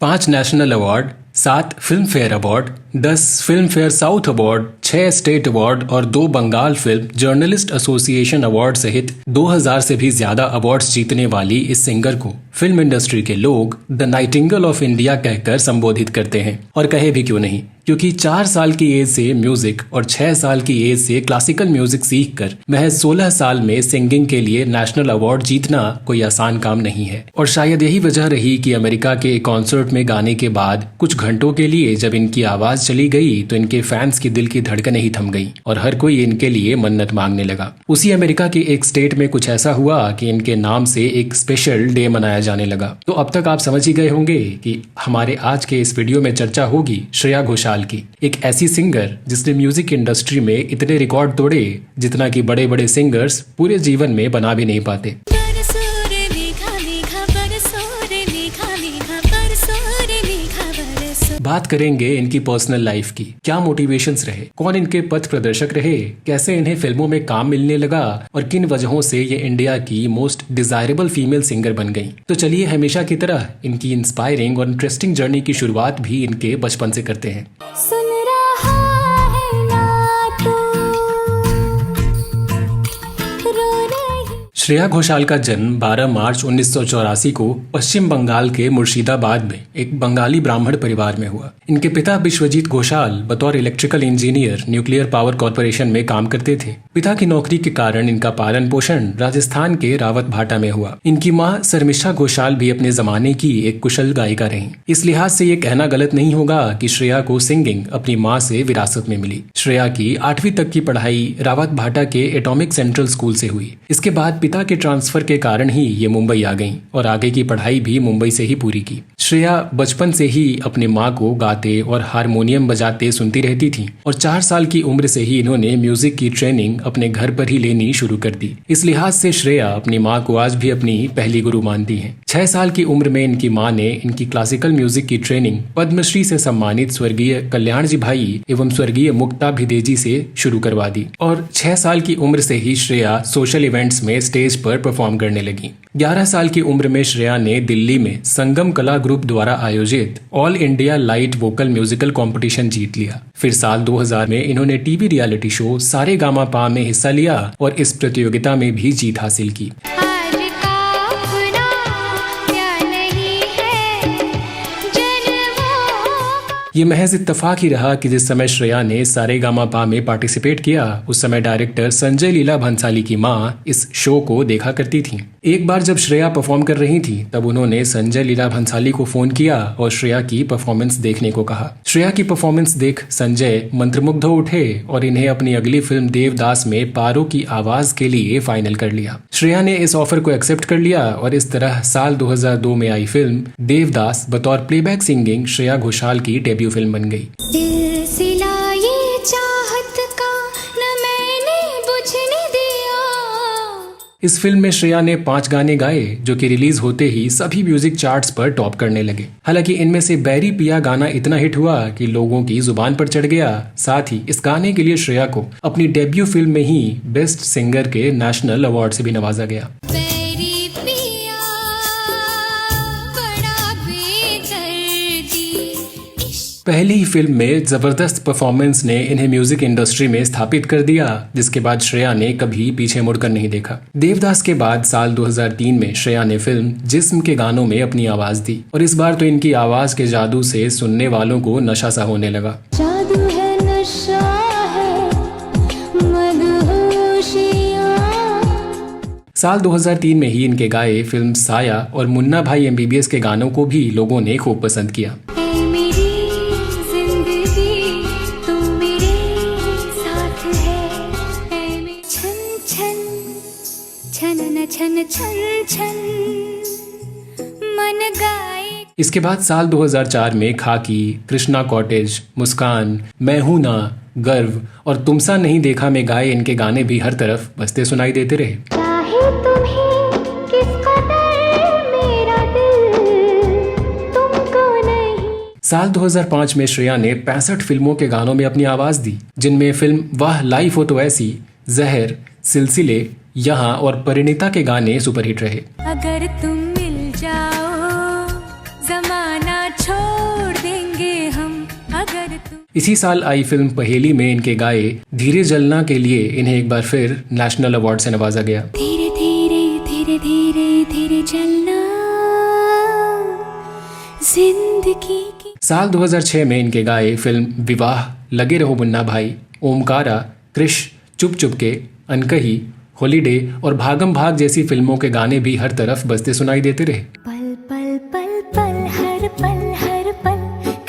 5 national award, 7 Filmfare award, 10 Filmfare south award, 6 state award और 2 Bengal film journalist association award सहित 2000 से भी ज्यादा अवार्ड्स जीतने वाली इस सिंगर को फिल्म इंडस्ट्री के लोग द नाइटिंगेल ऑफ इंडिया कहकर संबोधित करते हैं। और कहे भी क्यों नहीं, क्योंकि 4 साल की एज से म्यूजिक और 6 साल की एज से क्लासिकल म्यूजिक सीखकर महज 16 साल में सिंगिंग के लिए नेशनल अवार्ड जीतना कोई आसान काम नहीं है। और शायद यही वजह रही कि अमेरिका के एक कॉन्सर्ट में गाने के बाद कुछ घंटों के लिए जब इनकी आवाज चली गई तो इनके फैंस की दिल की धड़कन ही थम गई और हर कोई इनके लिए मन्नत मांगने लगा। उसी अमेरिका के एक स्टेट में कुछ ऐसा हुआ कि इनके नाम से एक स्पेशल डे मनाया जाने लगा। तो अब तक आप समझ ही गए होंगे कि हमारे आज के इस वीडियो में चर्चा होगी श्रेया घोषाल की, एक ऐसी सिंगर जिसने म्यूजिक इंडस्ट्री में इतने रिकॉर्ड तोड़े जितना कि बड़े बड़े सिंगर्स पूरे जीवन में बना भी नहीं पाते। बात करेंगे इनकी पर्सनल लाइफ की, क्या मोटिवेशंस रहे, कौन इनके पथ प्रदर्शक रहे, कैसे इन्हें फिल्मों में काम मिलने लगा और किन वजहों से ये इंडिया की मोस्ट डिजायरेबल फीमेल सिंगर बन गई। तो चलिए हमेशा की तरह इनकी इंस्पायरिंग और इंटरेस्टिंग जर्नी की शुरुआत भी इनके बचपन से करते हैं। श्रेया घोषाल का जन्म 12 मार्च 1984 को पश्चिम बंगाल के मुर्शिदाबाद में एक बंगाली ब्राह्मण परिवार में हुआ। इनके पिता विश्वजीत घोषाल बतौर electrical engineer nuclear power corporation में काम करते थे। पिता की नौकरी के कारण इनका पालन पोषण राजस्थान के रावत भाटा में हुआ। इनकी माँ शर्मिष्ठा घोषाल भी अपने जमाने की एक कुशल गायिका रही। इस लिहाज से ये कहना गलत नहीं होगा कि श्रेया को सिंगिंग अपनी माँ से विरासत में मिली। श्रेया की 8वीं तक की पढ़ाई रावत भाटा के एटॉमिक सेंट्रल स्कूल से हुई। इसके बाद पिता के ट्रांसफर के कारण ही ये मुंबई आ गईं और आगे की पढ़ाई भी मुंबई से ही पूरी की। श्रेया बचपन से ही अपने माँ को गाते और हारमोनियम बजाते सुनती रहती थी और 4 साल की उम्र से ही इन्होंने म्यूजिक की ट्रेनिंग अपने घर पर ही लेनी शुरू कर दी। इस लिहाज से श्रेया अपनी माँ को आज भी अपनी पहली गुरु मानती हैं। 6 साल की उम्र में इनकी माँ ने इनकी क्लासिकल म्यूजिक की ट्रेनिंग पद्मश्री से सम्मानित स्वर्गीय कल्याण जी भाई एवं स्वर्गीय मुक्ता भिदेजी से शुरू करवा दी और 6 साल की उम्र से ही श्रेया सोशल इवेंट्स में स्टेज पर परफॉर्म करने लगी। 11 साल की उम्र में श्रेया ने दिल्ली में संगम कला ग्रुप द्वारा आयोजित all India light vocal musical competition जीत लिया। फिर साल 2000 में इन्होंने टीवी रियलिटी शो सारेगामापा में हिस्सा लिया और इस प्रतियोगिता में भी जीत हासिल की। ये महज इत्तेफाक ही रहा कि जिस समय श्रेया ने सारेगामापा में पार्टिसिपेट किया उस समय डायरेक्टर संजय लीला भंसाली की माँ इस शो को देखा करती थी। एक बार जब श्रेया परफॉर्म कर रही थी तब उन्होंने संजय लीला भंसाली को फोन किया और श्रेया की परफॉर्मेंस देखने को कहा। श्रेया की परफॉर्मेंस देख संजय मंत्रमुग्ध हो उठे और इन्हें अपनी अगली फिल्म देवदास में पारो की आवाज के लिए फाइनल कर लिया। श्रेया ने इस ऑफर को एक्सेप्ट कर लिया और इस तरह साल 2002 में आई फिल्म देवदास बतौर प्लेबैक सिंगिंग श्रेया घोषाल की डेब्यू फिल्म बन गई। इस फिल्म में श्रेया ने 5 गाने गाए जो कि रिलीज होते ही सभी म्यूजिक चार्ट्स पर टॉप करने लगे। हालांकि इनमें से बैरी पिया गाना इतना हिट हुआ कि लोगों की जुबान पर चढ़ गया। साथ ही इस गाने के लिए श्रेया को अपनी डेब्यू फिल्म में ही बेस्ट सिंगर के नेशनल अवार्ड से भी नवाजा गया। पहली ही फिल्म में जबरदस्त परफॉर्मेंस ने इन्हें म्यूजिक इंडस्ट्री में स्थापित कर दिया, जिसके बाद श्रेया ने कभी पीछे मुड़कर नहीं देखा। देवदास के बाद साल 2003 में श्रेया ने फिल्म जिस्म के गानों में अपनी आवाज दी और इस बार तो इनकी आवाज के जादू से सुनने वालों को नशा सा होने लगा। जादू है, नशा है, साल 2003 में ही इनके गाए फिल्म साया और मुन्ना भाई MBBS के गानों को भी लोगों ने खूब पसंद किया। इसके बाद साल 2004 में खाकी, कृष्णा कॉटेज, मुस्कान, मैं हूं ना, गर्व और तुमसा नहीं देखा में गाए इनके गाने भी हर तरफ बजते सुनाई देते रहे। साल 2005 में श्रेया ने 65 फिल्मों के गानों में अपनी आवाज दी, जिनमें फिल्म वाह लाइफ हो तो ऐसी, जहर, सिलसिले, यहाँ और परिणीता के गाने सुपरहिट रहे। अगर तुम मिल जाओ जमाना छोड़ इसी साल आई फिल्म पहेली में इनके गाए धीरे जलना के लिए इन्हें एक बार फिर नेशनल अवार्ड से नवाजा गया। धीरे धीरे धीरे धीरे धीरे चलना जिंदगी की। साल 2006 में इनके गाए फिल्म विवाह, लगे रहो मुन्ना भाई, ओमकारा, क्रिश, चुप चुप के, अनकही, हॉलीडे और भागम भाग जैसी फिल्मों के गाने भी हर तरफ बजते सुनाई देते रहे। पल पल पल पल हर पल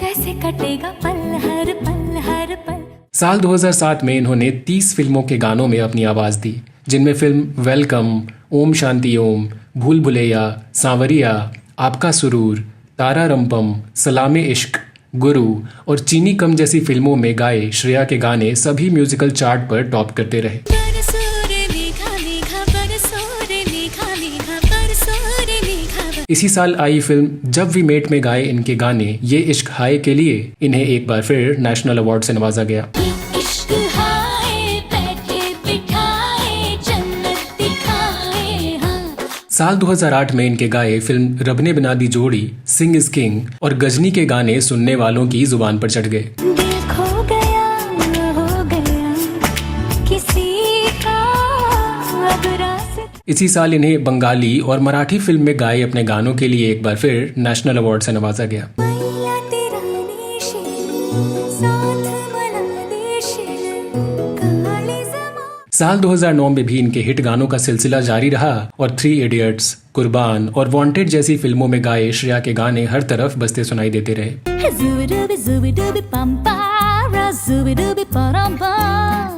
कैसे कटेगा पल हर पल। साल 2007 में इन्होंने 30 फिल्मों के गानों में अपनी आवाज दी, जिनमें फिल्म वेलकम, ओम शांति ओम, भूल भुलैया, सांवरिया, आपका सुरूर, तारा रंपम, सलामे इश्क, गुरु और चीनी कम जैसी फिल्मों में गाए श्रेया के गाने सभी म्यूजिकल चार्ट पर टॉप करते रहे। इसी साल आई फिल्म जब वी मेट में गाए इनके गाने ये इश्क हाय के लिए इन्हें एक बार फिर नेशनल अवार्ड से नवाजा गया। साल 2008 में इनके गाए फिल्म रब ने बना दी जोड़ी, सिंग इज किंग और गजनी के गाने सुनने वालों की जुबान पर चढ़ गए। इसी साल इन्हें बंगाली और मराठी फिल्म में गाए अपने गानों के लिए एक बार फिर नेशनल अवार्ड से नवाजा गया। साल 2009 में भी इनके हिट गानों का सिलसिला जारी रहा और 3 इडियट्स, कुर्बान और वांटेड जैसी फिल्मों में गाए श्रेया के गाने हर तरफ बजते सुनाई देते रहे।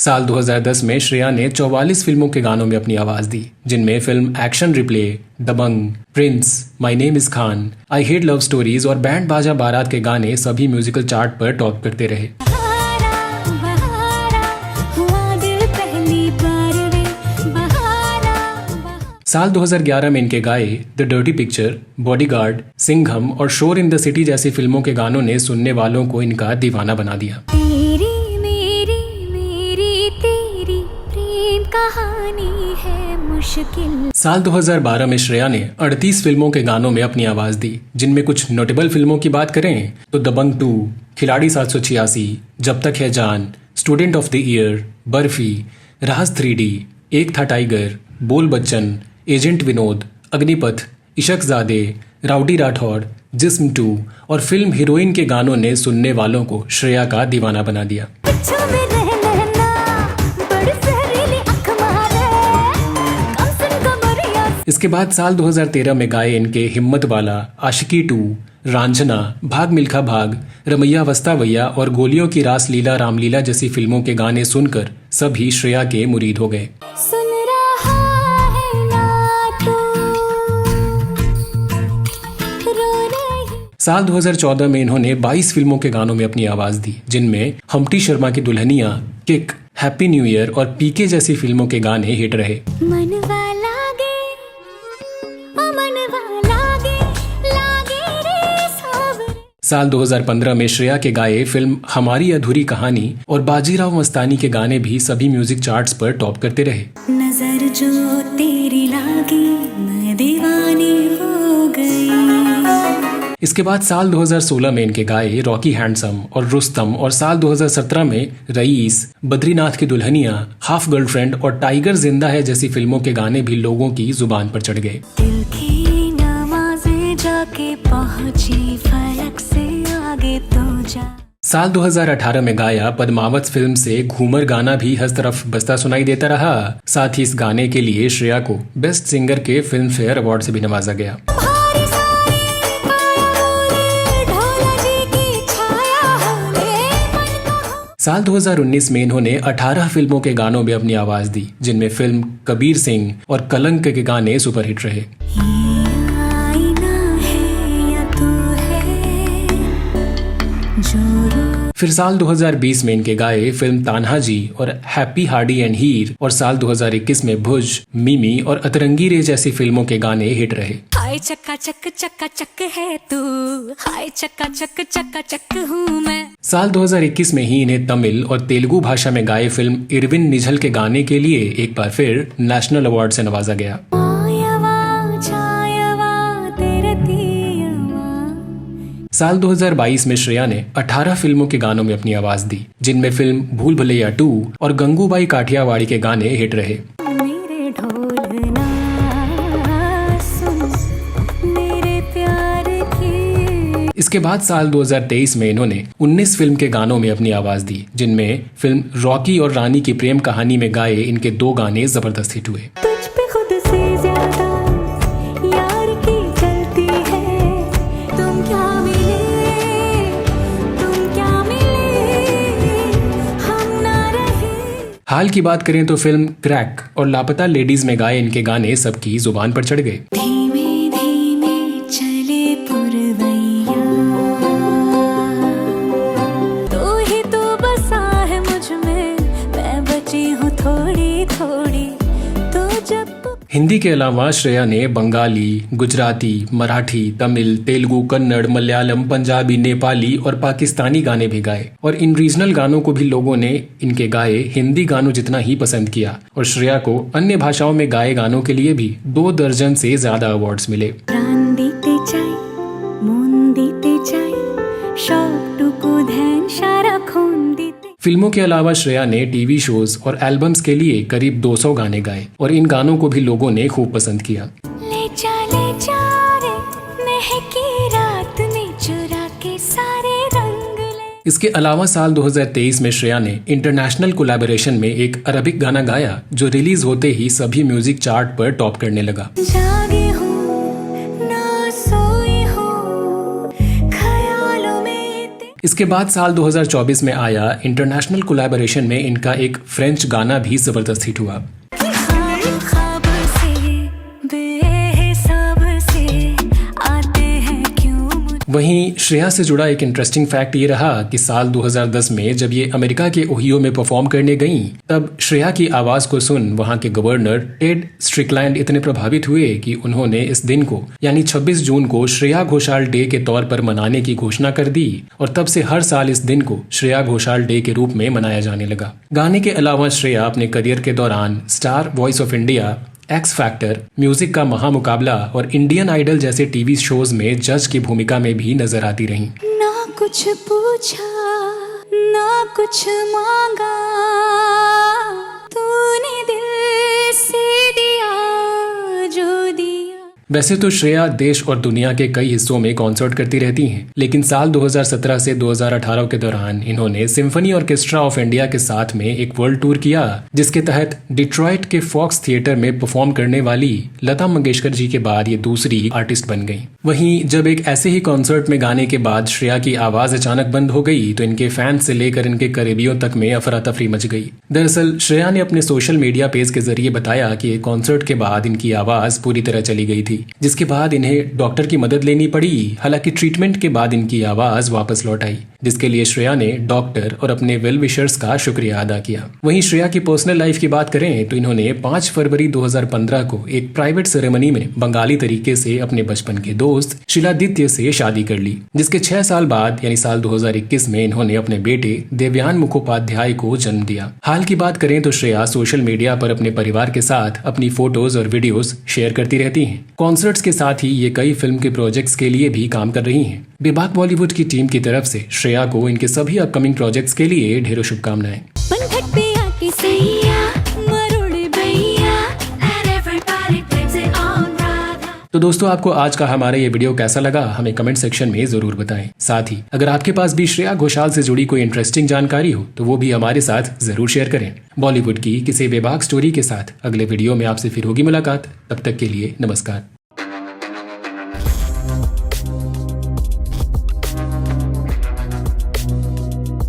साल 2010 में श्रेया ने 44 फिल्मों के गानों में अपनी आवाज दी, जिनमें film action replay, Dabangg, prince, my name is Khan, I hate love stories और बैंड बाजा बारात के गाने सभी म्यूजिकल चार्ट पर टॉप करते रहे। साल 2011 में इनके गाए the dirty picture, bodyguard, Singham और शोर इन द सिटी जैसी फिल्मों के गानों ने सुनने वालों को इनका दीवाना बना दिया। तेरी मेरी तेरी प्रेम कहानी है मुश्किल। साल 2012 में श्रेया ने 38 फिल्मों के गानों में अपनी आवाज दी, जिनमें कुछ नोटेबल फिल्मों की बात करें तो दबंग 2, खिलाड़ी 786, जब तक है जान, student of the year, barfi, Raj 3D, एक था टाइगर, बोल बच्चन, एजेंट विनोद, अग्निपथ, इशकजादे, राउडी राठौड़, जिस्म 2 और फिल्म हीरोइन के गानों ने सुनने वालों को श्रेया का दीवाना बना दिया। इसके बाद साल 2013 में गाए इनके हिम्मत वाला, आशिकी 2, रांझना, भाग मिल्खा भाग, रमैया वस्तावैया और गोलियों की रास लीला रामलीला जैसी फिल्मों के गाने सुनकर सभी श्रेया के मुरीद हो गए। साल 2014 में इन्होंने 22 फिल्मों के गानों में अपनी आवाज दी, जिनमें हम्टी शर्मा की Dulhania, kick, happy new year और पीके जैसी फिल्मों के गाने हिट रहे। साल 2015 में श्रेया के गाए फिल्म हमारी अधूरी कहानी और बाजीराव मस्तानी के गाने भी सभी म्यूजिक चार्ट्स पर टॉप करते रहे। नजर जो तेरी लागी मैं दीवानी हो गई। इसके बाद साल 2016 में इनके गाए रॉकी हैंडसम और रुस्तम और साल 2017 में रईस, बद्रीनाथ की दुल्हनिया, हाफ गर्लफ्रेंड और टाइगर जिंदा है जैसी फिल्मों के गाने भी लोगों की जुबान पर चढ़ गए। दिल की नमाज़ें जाके पहुंची फलक से आगे तो जा। साल 2018 में गाया पद्मावत फिल्म से घूमर गाना भी हर तरफ बजता सुनाई देता रहा। साथ ही इस गाने के लिए श्रेया को बेस्ट सिंगर के फिल्म फेयर अवार्ड से भी नवाजा गया। साल 2019 में इन्होंने 18 फिल्मों के गानों में अपनी आवाज दी, जिनमें फिल्म कबीर सिंह और कलंक के गाने सुपरहिट रहे। फिर साल 2020 में इनके गाए फिल्म तान्हाजी और हैप्पी हार्डी एंड हीर और साल 2021 में भुज, मिमी और अतरंगी रे जैसी फिल्मों के गाने हिट रहे। हाय चक्का चक है तू, हाय चक्का चक हूँ मैं। साल 2021 में ही इन्हें तमिल और तेलुगु भाषा में गाए फिल्म इरविन निझल के गाने के लिए एक बार फिर नेशनल अवार्ड से नवाजा गया। साल 2022 में श्रेया ने 18 फिल्मों के गानों में अपनी आवाज दी, जिनमें फिल्म भूल भुलैया 2 और गंगूबाई काठियावाड़ी के गाने हिट रहे। मेरे ढोल ना सुन मेरे प्यार की। इसके बाद साल 2023 में इन्होंने 19 फिल्म के गानों में अपनी आवाज दी, जिनमें फिल्म रॉकी और रानी की प्रेम कहानी में गाए इनके 2 गाने जबरदस्त हिट हुए। तुझ पे खुद से ज्यादा यार की चलती है, तुम क्या मिले हम ना रहे। हाल की बात करें तो फिल्म क्रैक और लापता लेडीज में गाए इनके गाने सबकी जुबान पर चढ़ गए। धीमे धीमे चले पुरवैया, तू ही तो बसा है मुझ में, मैं बची हूँ थोड़ी थोड़ी। तो जब हिंदी के अलावा श्रेया ने बंगाली, गुजराती, मराठी, तमिल, तेलुगु, कन्नड़, मलयालम, पंजाबी, नेपाली और पाकिस्तानी गाने भी गाए और इन रीजनल गानों को भी लोगों ने इनके गाए हिंदी गानों जितना ही पसंद किया और श्रेया को अन्य भाषाओं में गाए गानों के लिए भी 2 दर्जन से ज्यादा अवार्ड्स मिले। प्राण दीते जाए, मन दीते जाए, शौकटुकु ध्यान सारा खून दीते। फिल्मों के अलावा श्रेया ने टीवी शोज और एल्बम्स के लिए करीब 200 गाने गाए और इन गानों को भी लोगों ने खूब पसंद किया। ले जा रे महकी रात में चुरा के सारे रंग ले। इसके अलावा साल 2023 में श्रेया ने इंटरनेशनल कोलैबोरेशन में एक अरबिक गाना गाया जो रिलीज होते ही सभी म्यूजिक चार्ट पर टॉप करने लगा। जागे हूँ ना सोई हूँ ख्यालों में। इसके बाद साल 2024 में आया इंटरनेशनल कोलैबोरेशन में इनका एक फ्रेंच गाना भी जबरदस्त हिट हुआ। ख्वाब से बेहिसाब से आते हैं क्यों मुझे। वहीं श्रेया से जुड़ा एक इंटरेस्टिंग फैक्ट ये रहा कि साल 2010 में जब ये अमेरिका के ओहियो में परफॉर्म करने गईं, तब श्रेया की आवाज को सुन वहां के गवर्नर टेड स्ट्रिकलैंड इतने प्रभावित हुए कि उन्होंने इस दिन को यानी 26 जून को श्रेया घोषाल डे के तौर पर मनाने की घोषणा कर दी और तब से हर साल इस दिन को श्रेया घोषाल डे के रूप में मनाया जाने लगा। गाने के अलावा श्रेया अपने करियर के दौरान star voice of India, x factor, music का महामुकाबला और इंडियन आइडल जैसे टीवी शोज में जज की भूमिका में भी नजर आती रहीं। ना कुछ पूछा ना कुछ मांगा, तूने दिल से दिया जो दिया। वैसे तो श्रेया देश और दुनिया के कई हिस्सों में कॉन्सर्ट करती रहती हैं, लेकिन साल 2017 से 2018 के दौरान इन्होंने सिम्फनी ऑर्केस्ट्रा ऑफ इंडिया के साथ में एक वर्ल्ड टूर किया, जिसके तहत डिट्रॉइट के फॉक्स थिएटर में परफॉर्म करने वाली लता मंगेशकर जी के बाद ये दूसरी आर्टिस्ट बन गई। वहीं जब एक ऐसे ही कॉन्सर्ट में गाने के बाद श्रेया की आवाज अचानक बंद हो गई तो इनके फैंस से लेकर इनके करीबियों तक में अफरा तफरी मच गई। दरअसल श्रेया ने अपने सोशल मीडिया पेज के जरिए बताया कि कॉन्सर्ट के बाद इनकी आवाज पूरी तरह चली गई थी, जिसके बाद इन्हें डॉक्टर की मदद लेनी पड़ी। हालांकि ट्रीटमेंट के बाद इनकी आवाज वापस लौट आई, जिसके लिए श्रेया ने डॉक्टर और अपने वेल विशर्स का शुक्रिया अदा किया। वहीं श्रेया की पर्सनल लाइफ की बात करें तो इन्होंने 5 फरवरी 2015 को एक प्राइवेट सेरेमनी में बंगाली तरीके से अपने बचपन के दोस्त शिलादित्य से शादी कर ली, जिसके 6 साल बाद यानी साल 2021 में इन्होंने अपने बेटे देवयान मुखोपाध्याय को जन्म दिया। हाल की बात करें तो श्रेया सोशल मीडिया पर अपने परिवार के साथ अपनी फोटोज और वीडियोस शेयर करती रहती हैं। कॉन्सर्ट्स के साथ ही ये कई फिल्म के प्रोजेक्ट्स के लिए भी काम कर रही हैं। बेबाक बॉलीवुड की टीम की तरफ से श्रेया को इनके सभी अपकमिंग प्रोजेक्ट्स के लिए ढेरों शुभकामनाएं। तो दोस्तों, आपको आज का हमारा ये वीडियो कैसा लगा हमें कमेंट सेक्शन में जरूर बताएं। साथ ही अगर आपके पास भी श्रेया घोषाल से जुड़ी कोई इंटरेस्टिंग जानकारी हो तो वो भी हमारे साथ जरूर शेयर करें। बॉलीवुड की किसी बेबाक स्टोरी के साथ अगले वीडियो में आपसे फिर होगी मुलाकात। तब तक के लिए नमस्कार।